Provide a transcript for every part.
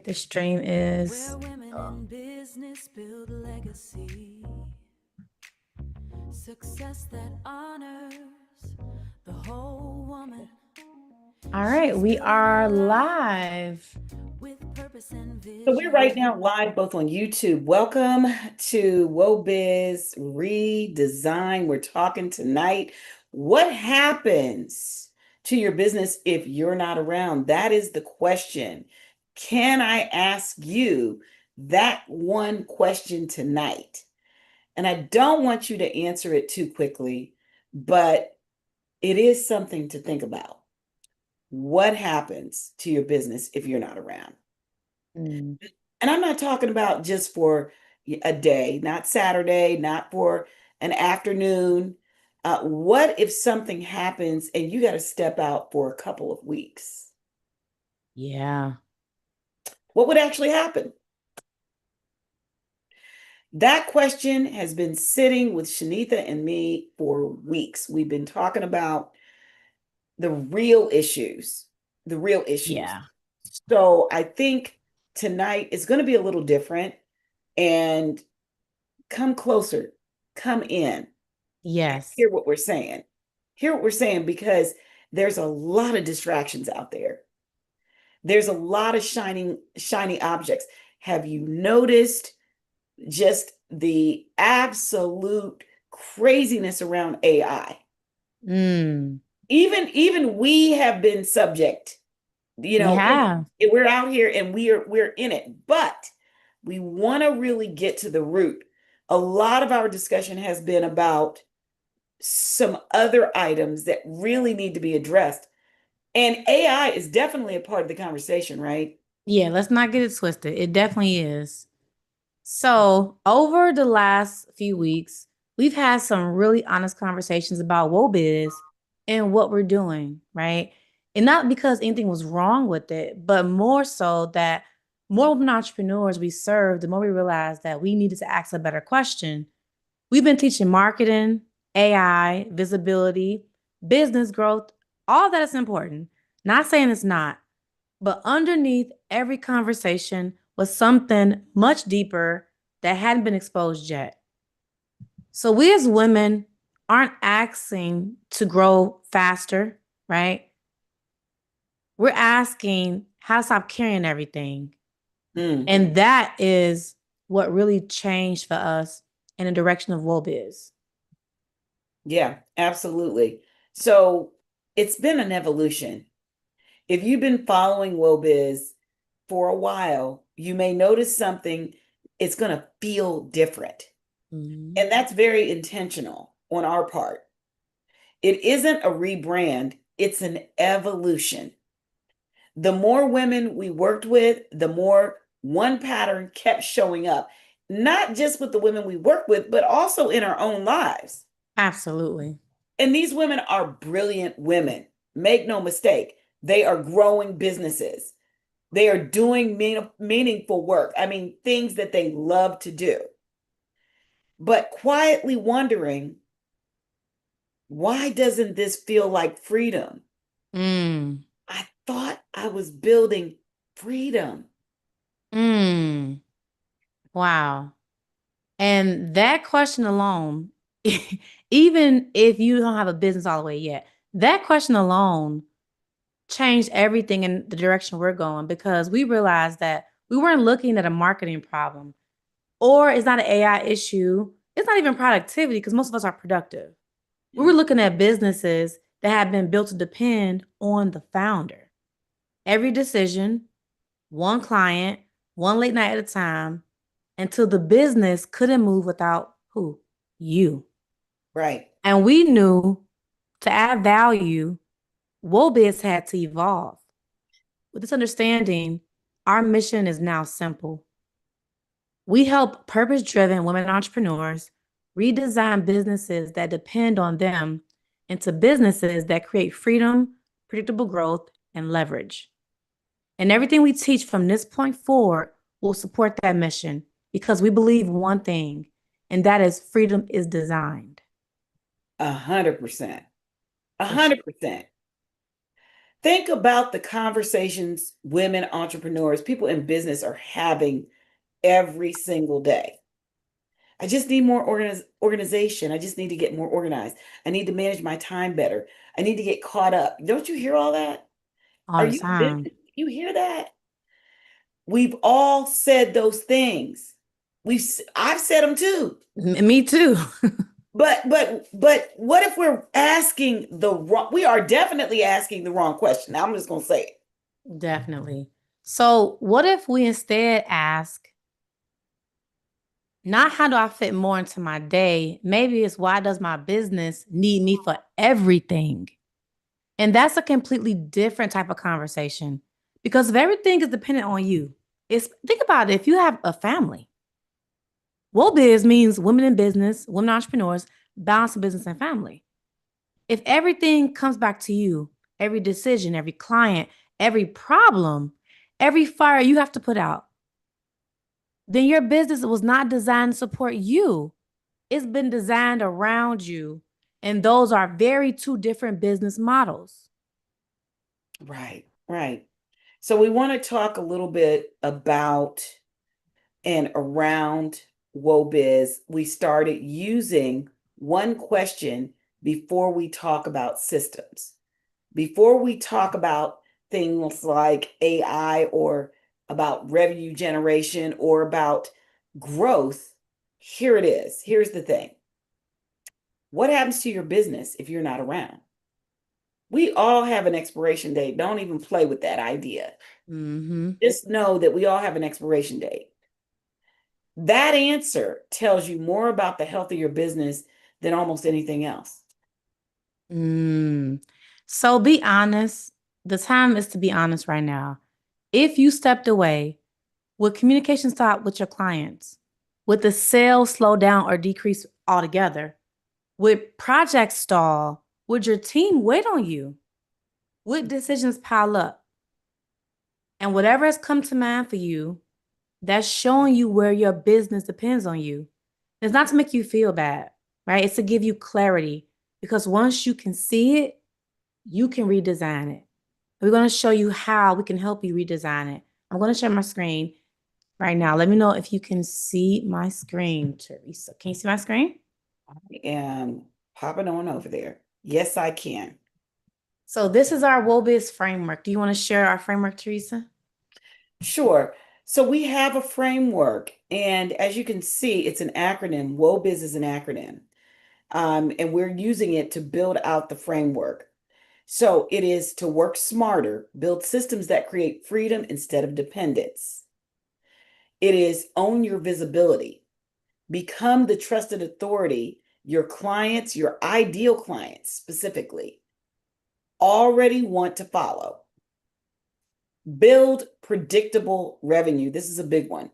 The stream is. Where women in business build legacy. Success that honors the whole woman. All right, we are live. With purpose and vision. So we're right now live both on YouTube. Welcome to Wobiz Redesign. We're talking tonight. What happens to your business if you're not around? That is the question. Can I ask you that one question tonight? And I don't want you to answer it too quickly, but it is something to think about. What happens to your business if you're not around? Mm. And I'm not talking about just for a day, not Saturday, not for an afternoon. What if something happens and you got to step out for a couple of weeks? Yeah. What would actually happen? That question has been sitting with Shanitha and me for weeks. We've been talking about the real issues, the real issues. Yeah. So I think tonight is going to be a little different, and come closer, come in. Yes. Hear what we're saying. Hear what we're saying, because there's a lot of distractions out there. There's a lot of shiny objects. Have you noticed just the absolute craziness around AI? Mm. Even we have been subject. Yeah. We're out here and we're in it, but we want to really get to the root. A lot of our discussion has been about some other items that really need to be addressed. And AI is definitely a part of the conversation, right? Yeah, let's not get it twisted. It definitely is. So, over the last few weeks, we've had some really honest conversations about Wobiz and what we're doing, right? And not because anything was wrong with it, but more so that more women entrepreneurs we serve, the more we realize that we needed to ask a better question. We've been teaching marketing, AI, visibility, business growth, all that is important. Not saying it's not, but underneath every conversation was something much deeper that hadn't been exposed yet. So we as women aren't asking to grow faster, right? We're asking how to stop carrying everything. And that is what really changed for us in the direction of Wobiz. Yeah, absolutely. So it's been an evolution. If you've been following Wobiz for a while, you may notice something. It's going to feel different. Mm-hmm. And that's very intentional on our part. It isn't a rebrand, it's an evolution. The more women we worked with, the more one pattern kept showing up, not just with the women we work with, but also in our own lives. Absolutely. And these women are brilliant women. Make no mistake, they are growing businesses. They are doing meaningful work. I mean, things that they love to do. But quietly wondering, why doesn't this feel like freedom? I thought I was building freedom. Wow. And that question alone, even if you don't have a business all the way yet, that question alone changed everything in the direction we're going, because we realized that we weren't looking at a marketing problem, or it's not an AI issue. It's not even productivity, because most of us are productive. We were looking at businesses that have been built to depend on the founder. Every decision, one client, one late night at a time, until the business couldn't move without who? You. Right. And we knew to add value, Wobiz had to evolve. With this understanding, our mission is now simple. We help purpose-driven women entrepreneurs redesign businesses that depend on them into businesses that create freedom, predictable growth, and leverage. And everything we teach from this point forward will support that mission, because we believe one thing, and that is freedom is designed. 100%. 100%. Think about the conversations women entrepreneurs, people in business are having every single day. I just need more organization. I just need to get more organized. I need to manage my time better. I need to get caught up. Don't you hear all that? All Are the you in time. business? You hear that? We've all said those things. I've said them too. Me too. But what if we're asking the wrong, we are definitely asking the wrong question. Now I'm just gonna say it. Definitely. So, what if we instead ask, not how do I fit more into my day? Maybe it's why does my business need me for everything? And that's a completely different type of conversation because if everything is dependent on you, it's think about it. If you have a family, WOBIZ means women in business, women entrepreneurs, balance business and family. If everything comes back to you, every decision, every client, every problem, every fire you have to put out, then your business was not designed to support you. It's been designed around you. And those are very two different business models. Right, right. So we want to talk a little bit about and around WoBiz. We started using one question before we talk about systems. Before we talk about things like AI or about revenue generation or about growth, here it is. Here's the thing. What happens to your business if you're not around? We all have an expiration date. Don't even play with that idea. Mm-hmm. Just know that we all have an expiration date. That answer tells you more about the health of your business than almost anything else. Mm. So be honest. The time is to be honest right now. If you stepped away, would communication stop with your clients? Would the sales slow down or decrease altogether? Would projects stall? Would your team wait on you? Would decisions pile up? And whatever has come to mind for you, that's showing you where your business depends on you. It's not to make you feel bad, right? It's to give you clarity because once you can see it, you can redesign it. We're going to show you how we can help you redesign it. I'm going to share my screen right now. Let me know if you can see my screen, Teresa. Can you see my screen? I am popping on over there. Yes, I can. So this is our WOBIZ framework. Do you want to share our framework, Teresa? Sure. So we have a framework, and as you can see, it's an acronym. WOBIZ is an acronym, and we're using it to build out the framework. So it is to work smarter, build systems that create freedom instead of dependence. It is own your visibility, become the trusted authority your clients, your ideal clients specifically, already want to follow. Build predictable revenue. This is a big one.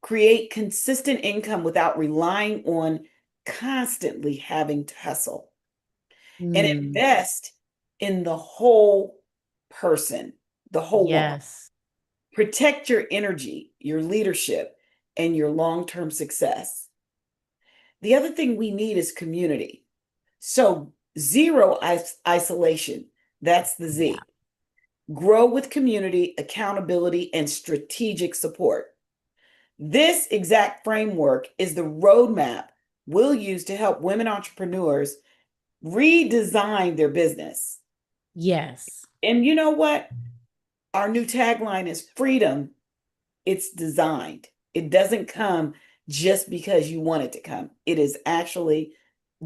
Create consistent income without relying on constantly having to hustle. And Mm, invest in the whole person, the whole woman. yes, Protect your energy, your leadership, and your long term success. The other thing we need is community. So, zero isolation. That's the yeah, Z. Grow with community, accountability, and strategic support. This exact framework is the roadmap we'll use to help women entrepreneurs redesign their business. yes. And you know what? Our new tagline is freedom. It's designed. It doesn't come just because you want it to come. It is actually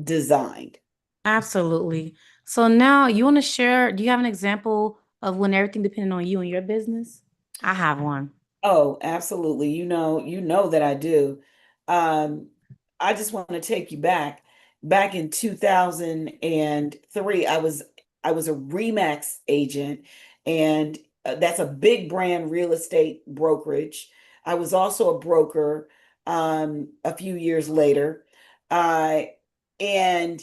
designed. Absolutely. So now you want to share, do you have an example of when everything depended on you and your business? I have one. Oh, absolutely. You know that I do. Um, I just want to take you back. Back in 2003, I was a Remax agent, and that's a big brand real estate brokerage. I was also a broker a few years later. Uh, and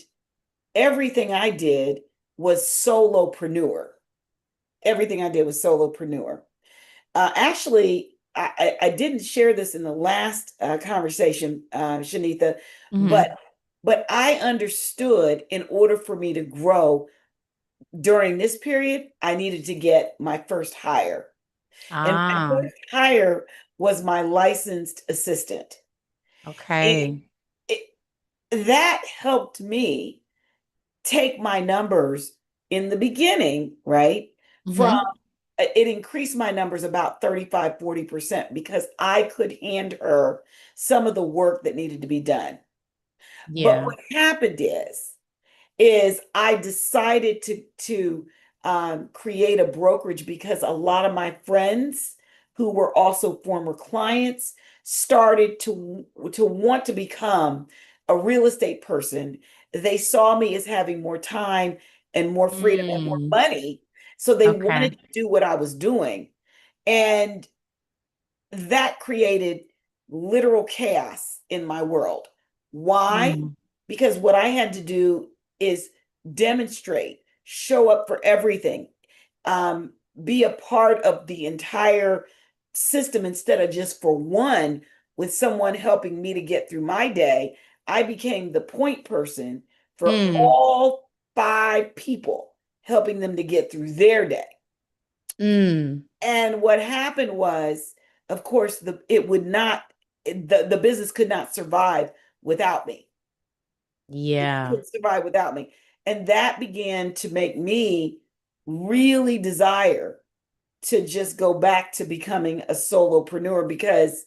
everything I did was solopreneur. Everything I did was solopreneur. Actually, I didn't share this in the last conversation, Shanitha, Hmm. but I understood in order for me to grow, during this period, I needed to get my first hire. And my Ah, first hire was my licensed assistant. And okay. it, that helped me take my numbers in the beginning, right? From Mm-hmm. it increased my numbers about 35-40% because I could hand her some of the work that needed to be done. But Yeah. what happened is I decided to create a brokerage because a lot of my friends who were also former clients started to want to become a real estate person. They saw me as having more time and more freedom and more Mm, money, so they wanted okay. to do what I was doing. And that created literal chaos in my world. Why? Mm, Because what I had to do is demonstrate, show up for everything, um, be a part of the entire system instead of just for one, with someone helping me to get through my day. I became the point person for mm, all five people, helping them to get through their day. mm. And what happened was, of course, the business could not survive without me. It Yeah. couldn't survive without me. And that began to make me really desire to just go back to becoming a solopreneur because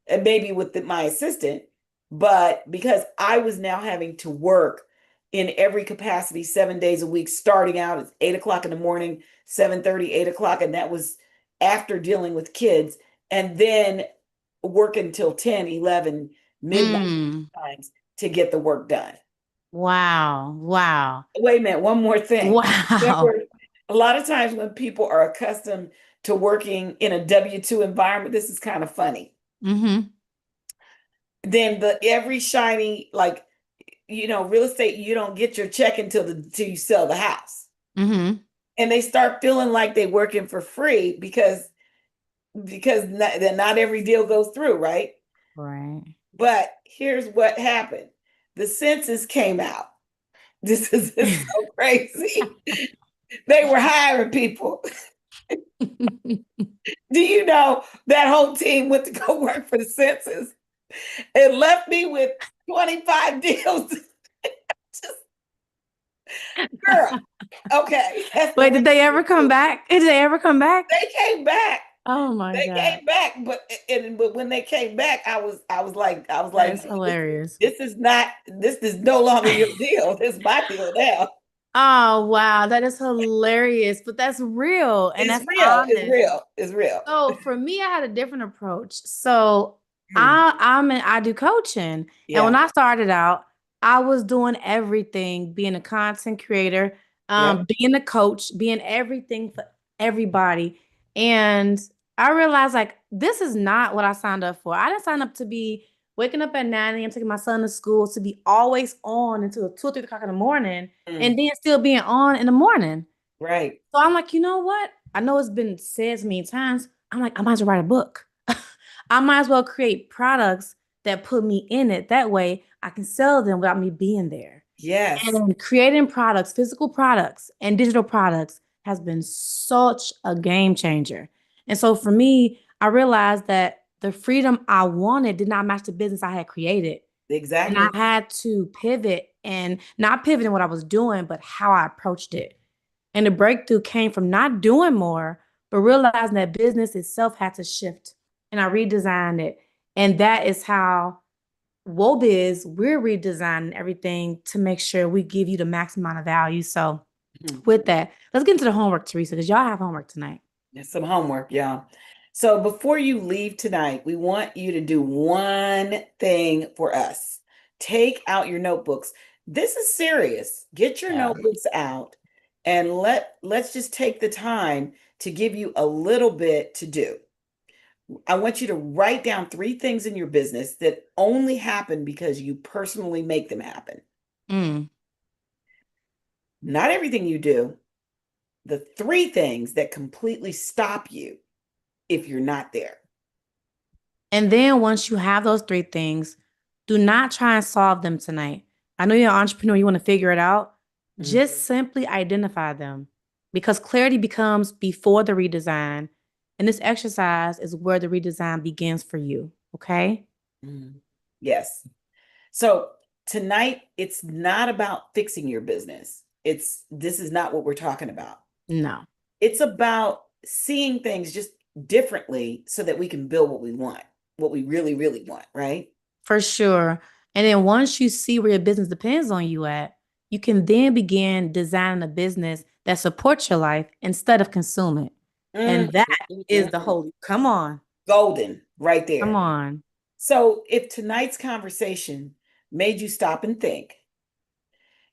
and maybe with my assistant, but because I was now having to work in every capacity 7 days a week, starting out at 8 o'clock in the morning, 7:30, 8 o'clock, and that was after dealing with kids, and then working until 10, 11 midnight Mm. times to get the work done. Wow. Wow. Wait a minute, one more thing. Wow. Remember, a lot of times when people are accustomed to working in a W-2 environment, this is kind of funny. Mm-hmm. Then the every shiny, like, real estate, you don't get your check until you sell the house. Mm-hmm. And they start feeling like they're working for free because not every deal goes through, right? Right. But here's what happened. The census came out. This is so crazy. They were hiring people. Do you know that whole team went to go work for the census and left me with 25 deals? Just, girl, okay, that's the Wait, way did they ever come back? Did they ever come back? they came back. Oh my They God. came back, but when they came back, I was like, That's no, this hilarious. this is not this is no longer your deal. This is my deal now. Oh wow, that is hilarious, but that's real and It's that's real. It's honest. real. It's real. So for me, I had a different approach. So Mm, I do coaching, and when yeah. I started out, I was doing everything, being a content creator, Yep. being a coach, being everything for everybody. And I realized like this is not what I signed up for. I didn't sign up to be waking up at 9 a.m., taking my son to school, to be always on until 2 or 3 o'clock in the morning, and Mm, then still being on in the morning. right. So I'm like, you know what? I know it's been said many times. I'm like, I might as well write a book. I might as well create products that put me in it. That way I can sell them without me being there. Yes. And creating products, physical products and digital products has been such a game changer. And so for me, I realized that the freedom I wanted did not match the business I had created. And I Exactly. had to pivot and not pivot in what I was doing, but how I approached it. And the breakthrough came from not doing more, but realizing that business itself had to shift. And I redesigned it. And that is how Wobiz, we're redesigning everything to make sure we give you the maximum amount of value. So Mhm. with that, let's get into the homework, Teresa, because y'all have homework tonight. There's some homework, y'all. So before you leave tonight, we want you to do one thing for us. Take out your notebooks. This is serious. Get your Yeah. notebooks out and let's just take the time to give you a little bit to do. I want you to write down three things in your business that only happen because you personally make them happen. Mm. Not everything you do, the three things that completely stop you if you're not there. And then once you have those three things, do not try and solve them tonight. I know you're an entrepreneur, you want to figure it out. Just simply identify them because clarity becomes before the redesign. And this exercise is where the redesign begins for you. Okay. Mhm. Yes. So tonight, it's not about fixing your business. This is not what we're talking about. No, It's about seeing things just differently so that we can build what we want, what we really, really want, right? for sure. And then once you see where your business depends on you at, you can then begin designing a business that supports your life instead of consume it. Mm, And that mm, is mm, the mm. holy. Come on. Golden right Come there. on. So if tonight's conversation made you stop and think,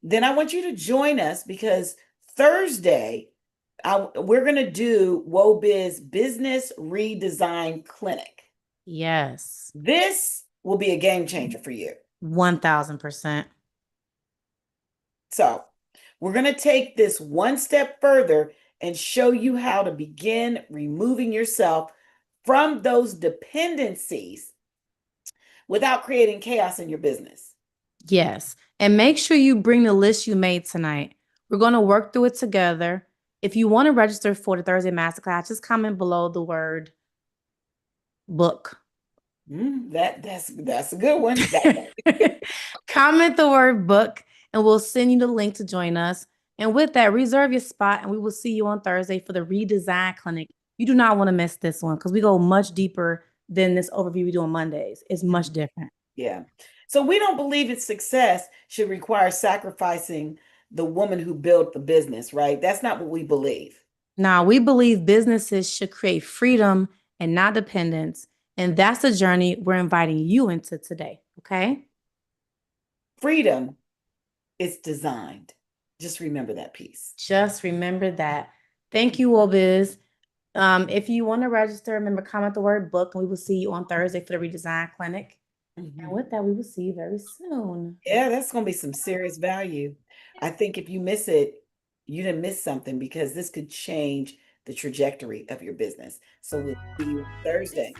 then I want you to join us because Thursday, we're going to do Wobiz Business Redesign Clinic. Yes. This will be a game changer for you. 1000%. So, we're going to take this one step further and show you how to begin removing yourself from those dependencies without creating chaos in your business. Yes. And make sure you bring the list you made tonight. We're going to work through it together. If you want to register for the Thursday Masterclass, just comment below the word book. That's a good one. Comment the word book, and we'll send you the link to join us. And with that, reserve your spot, and we will see you on Thursday for the Redesign Clinic. You do not want to miss this one because we go much deeper than this overview we do on Mondays. It's much different. Yeah. So we don't believe its success should require sacrificing the woman who built the business, right? That's not what we believe. Now, we believe businesses should create freedom and not dependence. And that's the journey we're inviting you into today. Okay. Freedom is designed. Just remember that piece. Just remember that. Thank you, Wobiz. If you want to register, remember, comment the word book, and we will see you on Thursday for the Redesign Clinic. And with that, we will see you very soon. Yeah, that's going to be some serious value. I think if you miss it, you didn't miss something because this could change the trajectory of your business. So we'll see you Thursday.